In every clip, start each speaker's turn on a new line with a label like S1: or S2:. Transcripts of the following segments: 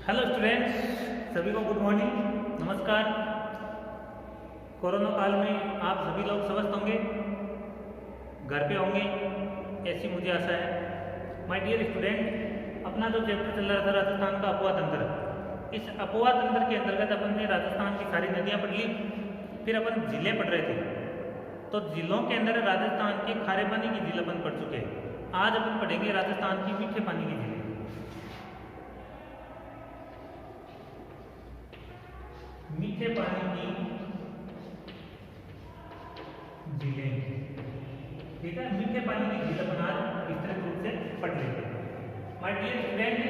S1: Hello students, सभी को good morning, नमस्कार। कोरोना काल में आप सभी लोग स्वस्थ होंगे, घर पे होंगे, ऐसी मुझे आशा है। माय डियर स्टूडेंट, अपना जो चैप्टर चल रहा था राजस्थान का अपवा तंत्र, इस अपवा तंत्र के अंतर्गत अपन ने राजस्थान की सारी नदियाँ पढ़ ली, फिर अपन जिले पढ़ रहे थे। तो जिलों के अंदर राजस्थान के खारे पानी की झील अपन पढ़ चुके हैं। आज अपन पढ़ेंगे राजस्थान की मीठे पानी की झील। मीठे पानी की झीलें, ठीक है। मीठे पानी की झील अपन आज विस्तृत रूप से पढ़ लेते हैं। माय डियर स्टूडेंट,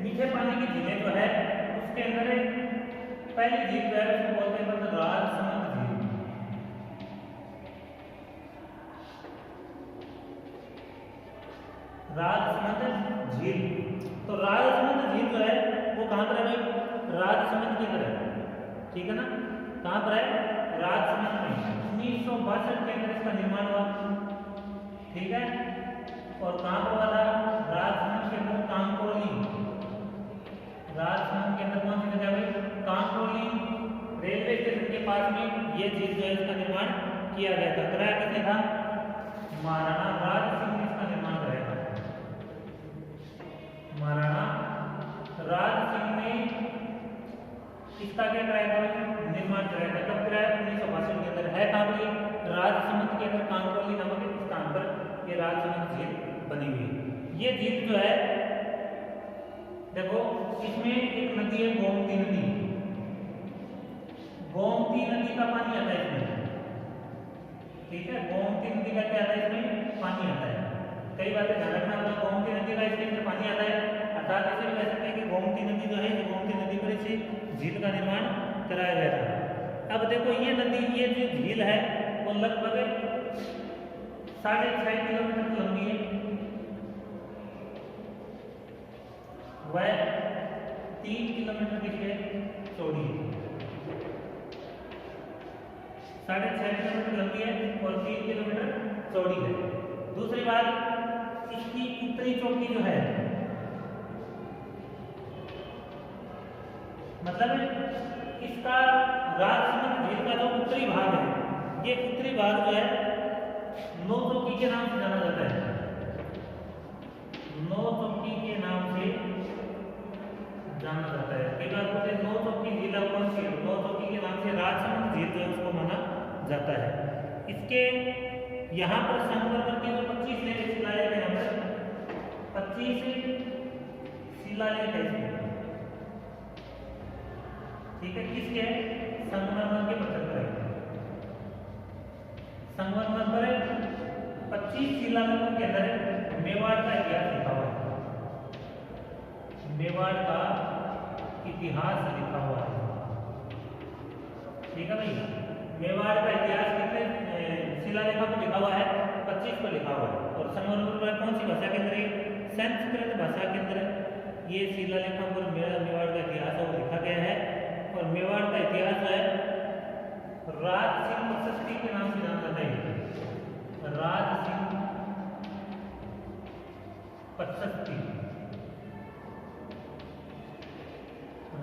S1: मीठे पानी की झीलें जो है उसके अंदर पहली झील जो है उसको बोलते हैं राजसमंद झील। राजसमंद झील, तो राजसमंद झील जो है वो कहाँ पर है भाई? राजसमंद के अंदर है, ठीक है ना। कहाँ पर है? राजसमंद में। 1962 के अंदर इसका निर्माण हुआ, ठीक है। और कहाँ पर हुआ था? राजसमंद के अंदर कांकोली। राजसमंद के अंदर कौन सी जगह भाई? कांकोली रेलवे स्टेशन के पास में ये झील जो है इसका निर्माण किया गया था। कराया किसने था? महाराणा राज सिंह ने इसका निर्माण कराया था। महाराणा राज सिंह ने इसका क्या कराया था? निर्माण कराया था। कब कराया? 1962 के अंदर। है कहाँ पर? राजसमंद के अंदर कांकोली नामक एक स्थान पर ये राजसमंद झील बनी हुई है। ये झील जो है देखो, इसमें एक नदी है गोमती नदी। गोमती नदी का पानी आता है इसमें, ठीक है। गोमती नदी का क्या आता है? इसमें पानी आता है। कई बातें ध्यान रखना होगा। गोमती नदी का इसके अंदर पानी आता है, अर्थात इसे कह सकते हैं कि गोमती नदी जो है, गोमती नदी पर इसे झील का निर्माण कराया गया था। अब देखो ये नदी, ये जो झील है वो लगभग 6.5 किलोमीटर लंबी है, वह 3 किलोमीटर की चौड़ी है। 6.5 किलोमीटर लंबी है और 3 किलोमीटर चौड़ी है। दूसरी बात, इसकी उत्तरी चोटी जो है, मतलब इसका राजसमंद झील का जो उत्तरी भाग है, ये उत्तरी भाग जो है नौ चौकी के नाम से जाना जाता है। नौ चौकी के नाम से जाना जाता है। कई बार बोलते हैं नौ चौकी झील कौन सी है? नौ चौकी के नाम से राजसमंद झील जो है उसको माना जाता है। इसके यहाँ पर संगमरमर के जो 25 शिलालेख है, यहाँ पर 25 शिलालेख है इसमें, ठीक है। किसके? संगमरमर के पत्थर पर है। संगमरमर पर 25 शिलालेखों के अंदर मेवाड़ का इतिहास लिखा हुआ है। मेवाड़ का इतिहास लिखा हुआ है, ठीक है भाई। मेवाड़ का इतिहास कितने शिलालेखों पर लिखा हुआ है? 25 पर लिखा हुआ है। और संगमरमर पर कौन सी भाषा के अंदर? संस्कृत भाषा के अंदर ये शिलालेखों पर मेवाड़ का इतिहास है वो लिखा गया है। और मेवाड़ का इतिहास जो है राज सिंह प्रशस्ति के नाम से जाना जाता है। राज सिंह प्रशस्ति,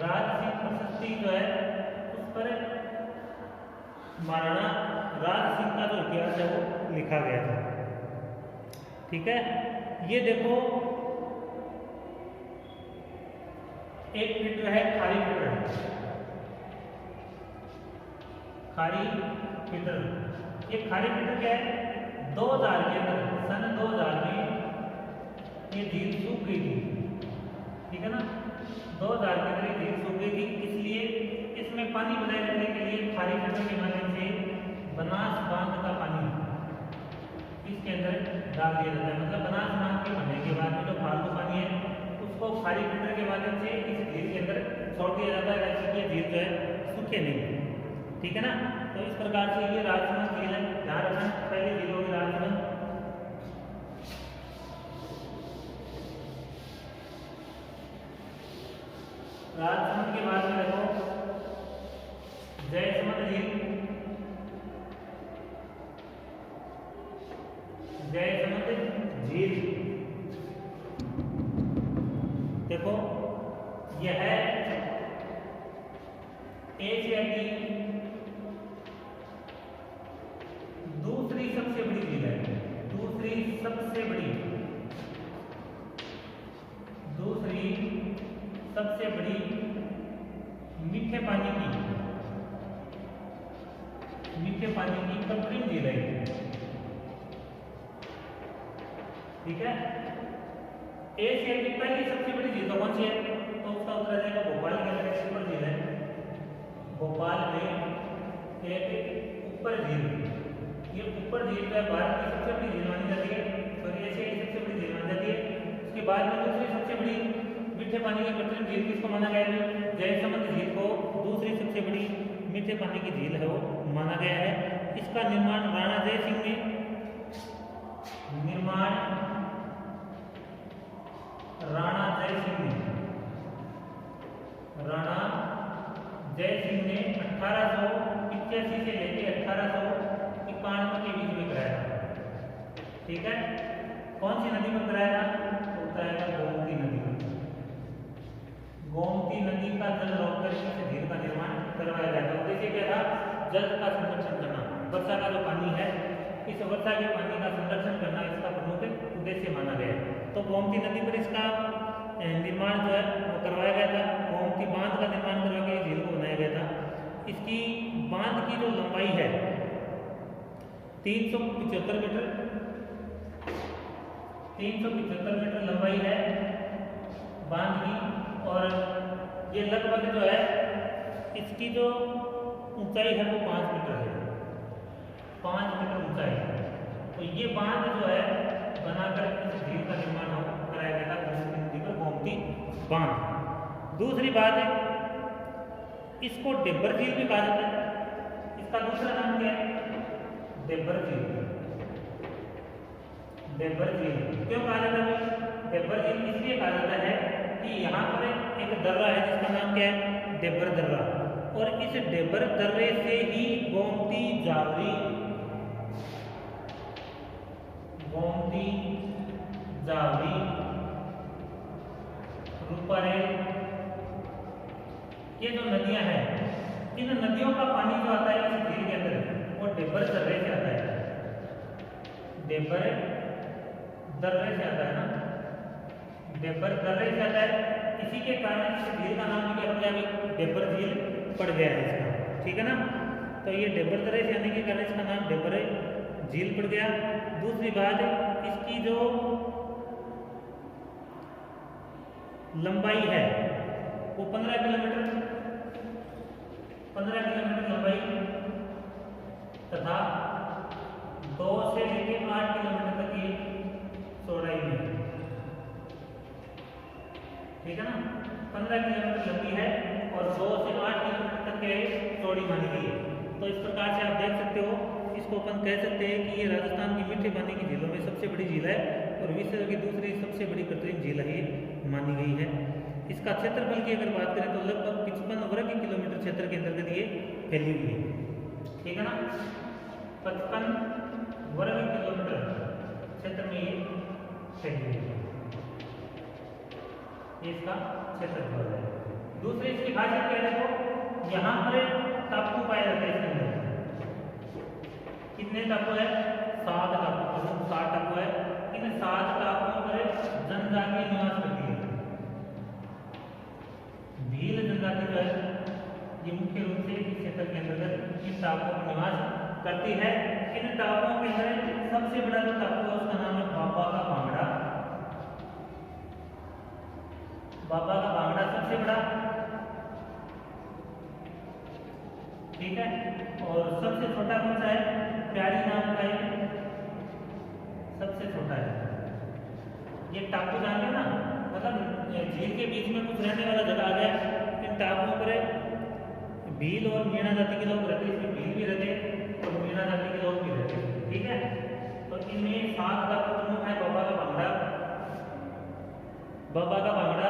S1: राज सिंह प्रशस्ति जो है उस पर महाराणा राज सिंह का जो इतिहास है वो लिखा गया था, ठीक है। ये देखो एक फिल्टर है, खारी फिल्टर है। खारी फिल्टर, ये खारी फिल्टर क्या है? 2000 के अंदर, सन 2000 में ये झील सूख गई थी, ठीक है ना। 2000 के अंदर ये झील सूख गई थी, इसलिए इसमें पानी बनाए रखने के लिए खारी फिल्टर के माध्यम से बनास बांध का पानी इसके अंदर डाल दिया जाता है। मतलब बनास बांध के बनने के बाद में जो फालतू पानी है उसको खारी फिल्टर के माध्यम से इस झील के अंदर छोड़ दिया जाता है, जैसे कि झील जो है सूखे नहीं, ठीक है ना। तो इस प्रकार से ये राजसमंद झील है, ध्यान रखना। पहली झील होगी राजसमंद, राजसमंद के बाद में देखो जयसमंद झील। जयसमंद झील देखो यह है एशिया की दूसरी सबसे बड़ी झील है, दूसरी सबसे बड़ी मीठे पानी की कृत्रिम झील है, ठीक है। एशिया की पहली सबसे बड़ी झील तो कौन सी है? तो उसका उत्तर आ जाएगा भोपाल के अंदर एक सुपर झील है, भोपाल में एक ऊपर झील। ये ऊपर झील जो है भारत की सबसे बड़ी झील मानी जाती है, सॉरी एशिया की सबसे बड़ी झील मानी जाती है। उसके बाद में दूसरी सबसे बड़ी मीठे पानी की कृत्रिम झील किसको माना गया है? जयसमंद झील को दूसरी सबसे बड़ी मीठे पानी की झील है वो माना गया है। इसका निर्माण राणा जय सिंह ने राणा जय सिंह ने 1885 से लेकर 1891 के बीच में कराया था, ठीक है। कौन सी नदी पर कराया था? तो बताया गोमती नदी पर। गोमती नदी का जल रोककर इस झील का निर्माण करवाया गया था। उद्देश्य क्या था? जल का संरक्षण करना, वर्षा का जो पानी है इस वर्षा के पानी का संरक्षण करना इसका प्रमुख उद्देश्य माना गया है। तो गोमती नदी पर इसका निर्माण जो है वो करवाया गया था। गोमती बांध का निर्माण करवा के झील को बनाया गया था। इसकी बांध की जो लंबाई है 375 मीटर, 375 मीटर लंबाई है बांध की, और ये लगभग जो है इसकी जो ऊंचाई है वो 5 मीटर है, 5 मीटर ऊंचाई। तो ये बांध जो है बनाकर इस झील का निर्माण कराया गया था गोमती नदी पर, गोमती बांध। दूसरी बात है इसको डेब्बर झील भी कहा जाता है। इसका दूसरा नाम क्या है? डेब्बर झील। डेब्बर झील क्यों कहा जाता है? डेब्बर झील इसलिए कहा जाता है कि यहाँ पर एक दर्रा है जिसका नाम क्या है? डेब्बर दर्रा, और इस डेब्बर दर्रे से ही गोमती जावरी रूपारेल ये जो नदियां हैं, इन नदियों का पानी जो आता है इस झील के अंदर वो डेब्बर दर्रे से आता है, डेब्बर दर्रे से आता है ना, डेब्बर दर्रे से आता है। इसी के कारण इस झील का नाम क्या पड़ गया? डेब्बर झील पड़ गया है इसका, ठीक है ना। तो ये डेब्बर दर्रे से आने के कारण इसका नाम डेब्बर झील पड़ गया। दूसरी बात इसकी जो लंबाई है वो 15 किलोमीटर लंबाई तथा 2 से लेकर 8 किलोमीटर तक की चौड़ाई में, ठीक है ना। 15 किलोमीटर लंबी है और 2 से 8 किलोमीटर तक के चौड़ी मानी गई है। तो इस प्रकार से आप देख सकते हो, इसको अपन कह सकते हैं कि ये राजस्थान की मीठे पानी की झीलों में सबसे बड़ी झील है और विश्व की दूसरी सबसे बड़ी कृत्रिम झील है ये मानी गई है। इसका क्षेत्रफल की अगर बात करें तो लगभग 55 वर्ग किलोमीटर क्षेत्र के अंतर्गत ये फैली हुई है, ठीक है ना। 55 वर्ग किलोमीटर क्षेत्र में ये फैली हुई है, ये इसका क्षेत्रफल है। दूसरी इसकी खासियत क्या है? देखो यहाँ पर टापू पाए जाते हैं इसके अंदर। कितने टापू है? 7 टापू, 7 टापू है। इन 7 टापुओं पर जनजाति निवास करती है। भील जनजाति जो है ये मुख्य रूप से इस क्षेत्र के अंतर्गत इन टापुओं पर निवास करती है। इन टापुओं के अंदर सबसे बड़ा जो टापू है उसका नाम है बाबा का बांगड़ा। बाबा का बांगड़ा सबसे बड़ा, ठीक है। और सबसे छोटा कौन सा है? प्यारी नाम का एक सबसे छोटा है। ये टापू जानते ना, मतलब झील के बीच में कुछ रहने वाला जगह आ गया। इन टापुओं पर भील और मीणा जाति के लोग रहते, इसमें भील भी रहते और मीणा जाति के लोग भी रहते, ठीक है। तो इनमें 7 टापू प्रमुख है। बाबा का बांगड़ा, बाबा का बांगड़ा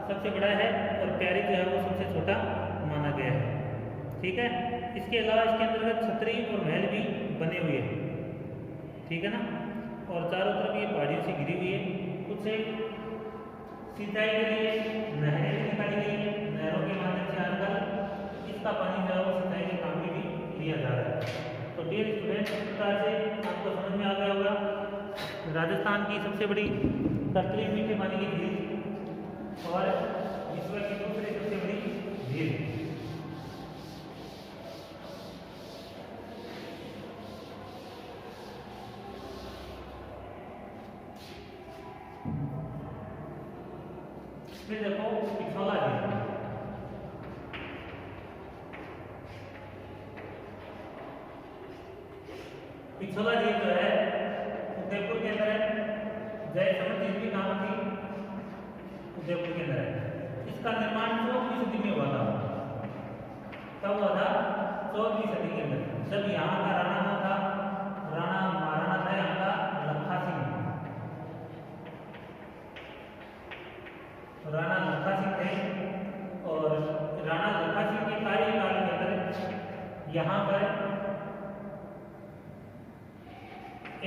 S1: सबसे बड़ा है और प्यारी जो है वो सबसे छोटा माना गया है, ठीक है। इसके अलावा इसके अंतर्गत छतरी और महल भी बने हुए हैं, ठीक है ना। और चारों तरफ ये पहाड़ियों से घिरी हुई है। कुछ सिंचाई के लिए नहरें भी निकाली गई है, नहरों के माध्यम से आजकल इस इसका पानी जो है वो सिंचाई के काम में भी लिया जा रहा है। तो डियर स्टूडेंट, इस प्रकार से आपको समझ में आ गया होगा राजस्थान की सबसे बड़ी कृत्रिम मीठे पानी की झील और विश्व की दूसरी सबसे बड़ी झील। फिर देखो पिछोला झील। पिछोला झील जो है उदयपुर के अंदर है। जयसमंद झील भी नाम थी, उदयपुर के अंदर है। इसका निर्माण 14वीं सदी में हुआ था। कब हुआ था? 14वीं सदी के अंदर, जब यहाँ का राणा था, राणा महाराणा था यहाँ का लखा सिंह। राणा लखा सिंह थे और राणा लखा सिंह के कार्यकाल के अंदर यहाँ पर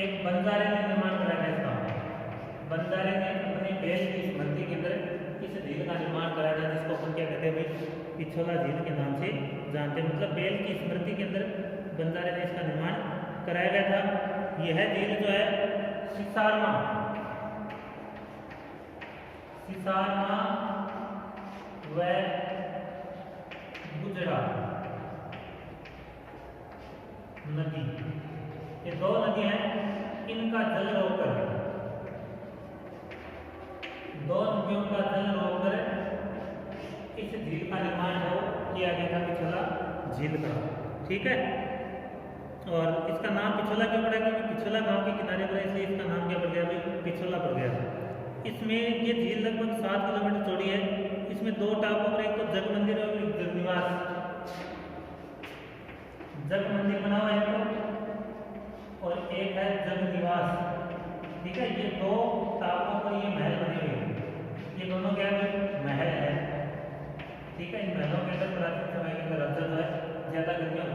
S1: एक बंजारे ने निर्माण करा था। इसका बंजारे ने अपने बैल की स्मृति के अंदर इस झील का निर्माण कराया था, जिसको अपन क्या कहते हैं भाई, पिछोला झील के नाम से जानते हैं। मतलब बैल की स्मृति के अंदर बंजारे ने इसका निर्माण कराया गया था। यह झील जो है सिसारमा व गुजरा नदी, ये दो नदी हैं, इनका जल रोककर, दो नदियों का जल रोककर इस झील का निर्माण हो किया गया था, पिछोला झील का। ठीक है, और इसका नाम पिछोला क्यों पड़ा? क्योंकि पिछोला गांव के किनारे पर, इसलिए इसका नाम क्या पड़ गया भाई? पिछोला पड़ गया। इसमें ये झील लगभग 7 किलोमीटर चौड़ी है। इसमें दो टापू पर, एक तो जग मंदिर और एक जग निवास। जग मंदिर बना हुआ है तो, और एक है जग निवास। ठीक है, ये दो टापुओं पर ये महल बने हुए हैं। ये दोनों क्या है? महल है। ठीक है, इन महलों के अंदर प्राचीन समय के अंदर राजा जो है ज्यादा गर्मियों के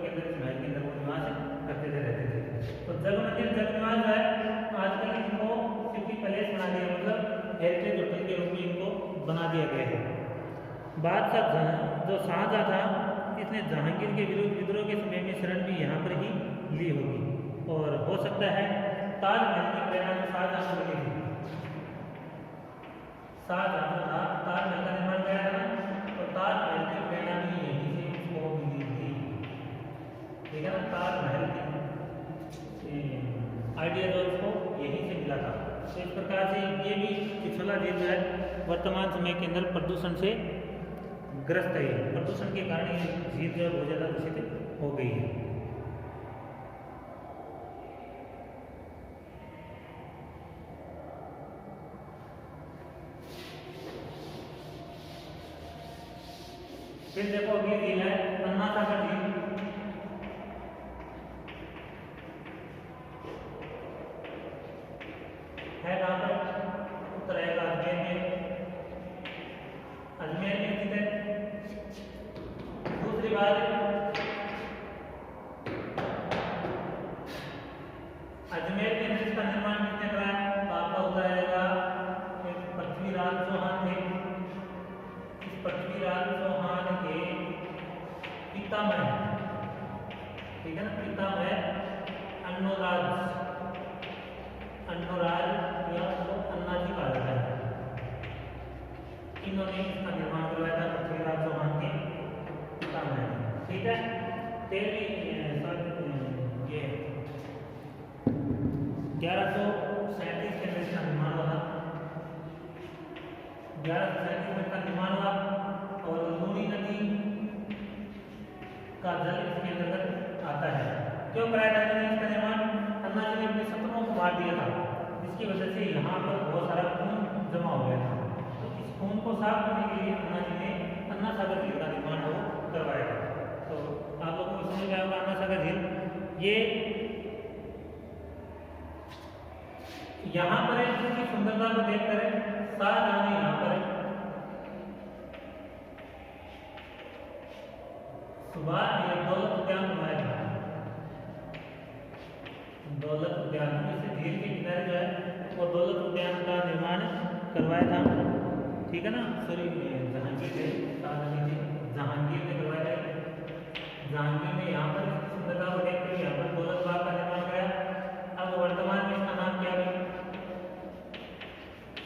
S1: अंदर इस महल के अंदर वो निवास करते थे, रहते थे। तो जग मंदिर जग निवास जो है आजकल इनको सिटी पैलेस बना दिया, मतलब हेरिटेज होटल के रूप में इनको बना दिया गया है। बादशाह जो शाहजहां था, इसने जहांगीर के विरुद्ध विद्रोह के समय में शरण भी यहाँ पर ही ली होगी, और हो सकता है ताजमहल की प्रेरणा में शाहजहां को मिली थी। शाहजहां था, ताजमहल का निर्माण किया था, और ताजमहल की प्रेरणा भी यहीं से उसको मिली थी। ठीक है ना, ताजमहल की आइडिया जो उसको यहीं से मिला था। तो इस प्रकार से ये भी पिछोला झील जो है वर्तमान समय के अंदर प्रदूषण से ग्रस्त है। प्रदूषण के कारण ये झील जो है बहुत ज़्यादा दूषित हो गई है। फिर देखो अगली झील है अन्ना सागर झील। है कहाँ पर? उत्तराखंड अजमेर में, अजमेर में स्थित है। दूसरी बात, अजमेर के अंदर इसका निर्माण किसने कराया? तो आपका होता रहेगा पृथ्वीराज चौहान थे। इस पृथ्वीराज चौहान के पितामह, ठीक है ना, पितामह अन्नोराज या उसको अन्ना जी कहा जाता है। इन्होंने इसका निर्माण करवाया था, पृथ्वीराज चौहान के पितामह। ठीक है, ये 1137 के अंदर इसका निर्माण हुआ था। 1137 में इसका निर्माण हुआ, और लूनी नदी का जल इसके अंतर्गत आता है। क्यों कराया था मैंने इसका निर्माण? अन्ना जी ने अपने शत्रुओं को मार दिया था, जिसकी वजह से यहाँ पर बहुत सारा खून जमा हो गया था। तो इस खून को साफ करने के लिए अन्ना जी ने अन्ना सागर झील का निर्माण हो करवाया था। तो आप लोगों को समझ में आएगा अन्ना सागर झील। ये यहाँ पर इसकी सुंदरता को देखकर शाहजहां ने यहाँ पर सुबह दौलत उद्यान बनवाया था। दौलत उद्यान, इस झील के किनारे जो है वो दौलत उद्यान का निर्माण करवाया था। ठीक है ना, सॉरी जहांगीर थे, शाहजहां थे, जहांगीर ने करवाया है। जहांगीर ने यहाँ पर सुंदरता को देखते हुए यहाँ पर दौलत बाग का निर्माण कराया। अब वर्तमान में इसका नाम क्या है?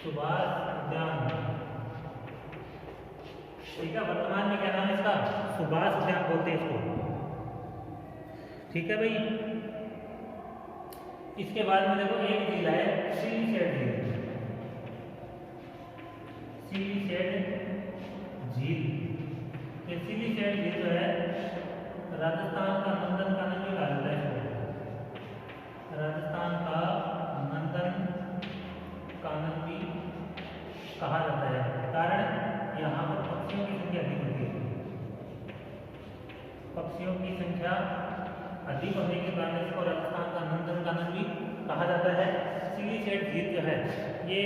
S1: सुभाष उद्यान। ठीक है, वर्तमान में क्या नाम है इसका? सुभाष उद्यान बोलते हैं इसको। ठीक है भाई। इसके बाद में देखो एक झील है सिलीसेट झील। सिलीसेट झील, ये सिलीसेट झील जो है राजस्थान का नंदन कानन भी कहा जाता है। राजस्थान का नंदन कानन भी कहा जाता है, कारण यहाँ पर पक्षियों की संख्या अधिक होती है। पक्षियों की संख्या अधिक होने के कारण इसको राजस्थान का नंदन कानन भी कहा जाता है। सिलीसेट झील जो है ये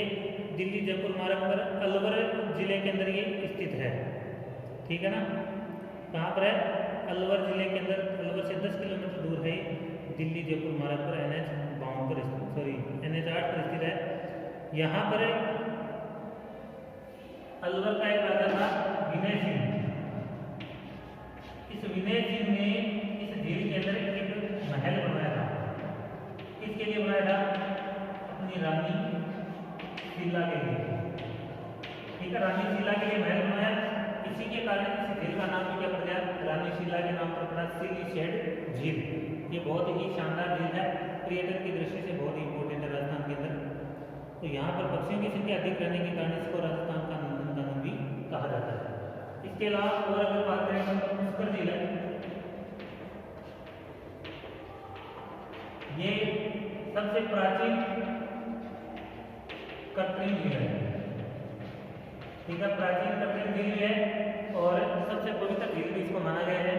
S1: दिल्ली जयपुर मार्ग पर अलवर जिले के अंदर ये स्थित है। ठीक है ना, कहाँ पर है? अलवर जिले के अंदर, अलवर से 10 किलोमीटर दूर है दिल्ली जयपुर मार्ग पर NH 52 पर, सॉरी NH 8 पर स्थित है। यहाँ पर अलवर का एक राजा था विनय सिंह। इस विनय सिंह ने इस झील के अंदर एक महल बनवाया था। किसके लिए बनाया था? अपनी रानी शीला के लिए। ठीक है, रानी शीला के लिए महल बनाया। इसी के कारण इस झील का नाम भी क्या पड़ गया? रानी शीला के नाम पर पड़ा सिलीसेट झील। ये बहुत ही शानदार झील है, पर्यटन की दृष्टि से बहुत ही इंपॉर्टेंट है राजस्थान के अंदर। तो यहाँ पर पक्षियों की संख्या अधिक रहने के कारण इसको राजस्थान का नंदन कानन भी कहा जाता है। इसके अलावा और अगर बात करें तो पुष्कर झील है। ये सबसे प्राचीन कृत्रिम झील है। ठीक है, प्राचीन कृत्रिम झील है और सबसे पवित्र झील भी इसको माना गया है।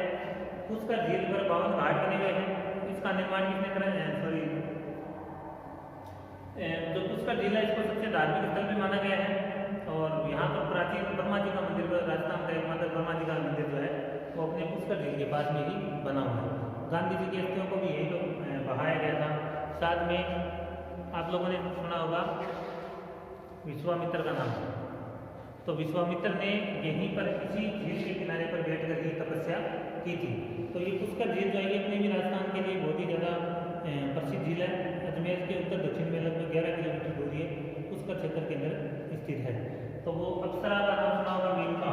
S1: पुष्कर झील पर 52 घाट बने हुए हैं। इसका निर्माण किसने करा है? सॉरी, जो पुष्कर झील है इसको सबसे धार्मिक स्थल भी माना गया है। और यहाँ पर प्राचीन ब्रह्मा जी का मंदिर, राजस्थान का एकमात्र ब्रह्मा जी का मंदिर जो है वो अपने पुष्कर झील के पास में ही बना हुआ है। गांधी जी की अस्थियों को भी यही तो बहाया गया था। साथ में आप लोगों ने सुना होगा विश्वामित्र का नाम। तो विश्वामित्र ने यहीं पर इसी झील के किनारे पर बैठकर ही तपस्या की थी। तो ये पुष्कर झील जो है अपने भी राजस्थान के लिए बहुत ही ज़्यादा प्रसिद्ध झील है। अजमेर के उत्तर दक्षिण में लगभग 11 किलोमीटर दूरी है, पुष्कर क्षेत्र के अंदर स्थित है। तो वो अप्सरा का नाम सुना होगा, मेनका।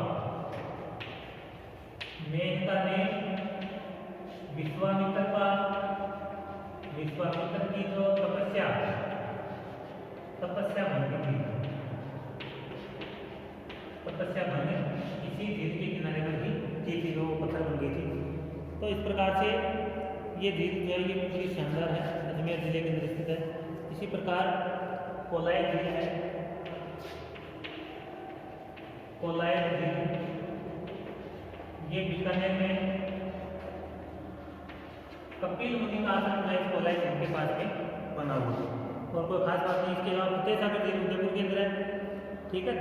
S1: मेनका ने विश्वामित्र की जो तपस्या भंग की, तपस्या भंग इसी झील के किनारे पर ही की थी, जो पत्थर बन गई थी। तो इस प्रकार से ये झील जो है ये बिल्कुल शानदार है, अजमेर जिले के अंदर स्थित है। इसी प्रकार कोलाय झील है। कोलाय झील ये बीकानेर में कपिल मुनि का आश्रम है, कोलाय झील के पास में बना हुआ। और कोई खास बात नहीं। इसके अलावा फतेह सागर झील उदयपुर के अंदर है। ठीक है,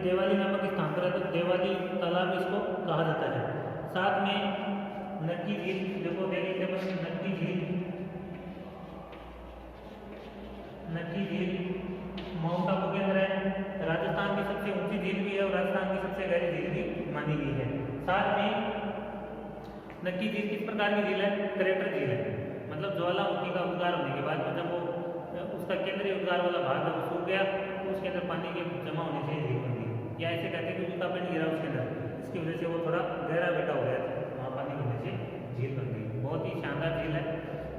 S1: देवाली नामक स्थान पर है, तो देवाली तालाब इसको कहा जाता है। साथ में नक्की झील, देखो देखेंगे नक्की झील माउंट आबू के अंदर है। राजस्थान की सबसे ऊंची झील भी है और राजस्थान की सबसे गहरी झील भी मानी गई है। साथ में नक्की झील किस प्रकार की झील है? क्रेटर झील है। मतलब ज्वालामुखी का उद्गार होने के बाद जब वो उसका केंद्रीय उद्गार वाला भाग जब सूख गया तो उसके अंदर पानी के जमा होने से झील बन गई। या ऐसे कहते हैं कि जूता पेंट गिरा उसके अंदर, इसकी वजह से वो थोड़ा गहरा बेटा हो गया, वहाँ पानी होने से झील बन गई। बहुत ही शानदार झील है,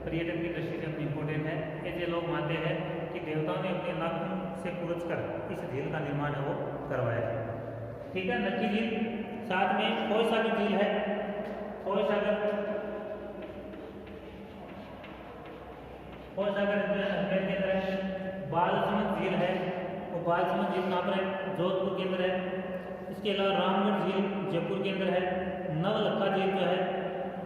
S1: पर्यटन की दृष्टि से अपनी इम्पोर्टेंट है। ऐसे लोग मानते हैं कि देवताओं ने अपने नाखून से पूरज कर इस झील का निर्माण है वो करवाया है। ठीक है, नक्की झील। साथ में फोय सागर झील है। फोय सागर अजमेर के अंदर है। बालसमुंद झील है, वो बालसमुंद झील कहाँ पर है? जोधपुर के अंदर है। इसके अलावा रामगढ़ झील जयपुर के अंदर है। नवलखा झील जो है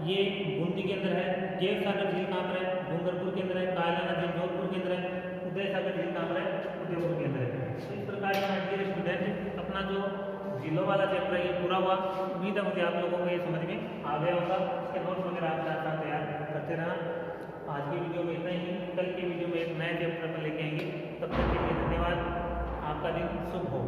S1: ये बूंदी के अंदर है। देव सागर झील कहाँ पर है? डूंगरपुर के अंदर है। कायलाना झील जोधपुर के अंदर है। उदय सागर झील कहाँ पर है? उदयपुर के अंदर है। तो इस प्रकार से स्टूडेंट अपना जो झीलों वाला चैप्टर है ये पूरा हुआ। उम्मीद है मुझे आप लोगों को ये समझ में आ गया होगा। इसके नोट्स वगैरह आप साथ साथ तैयार करते रहना। आज की वीडियो में इतना ही। कल की वीडियो में एक नए चैप्टर पर लेके आएंगे। तब तक के लिए धन्यवाद। आपका दिन शुभ हो।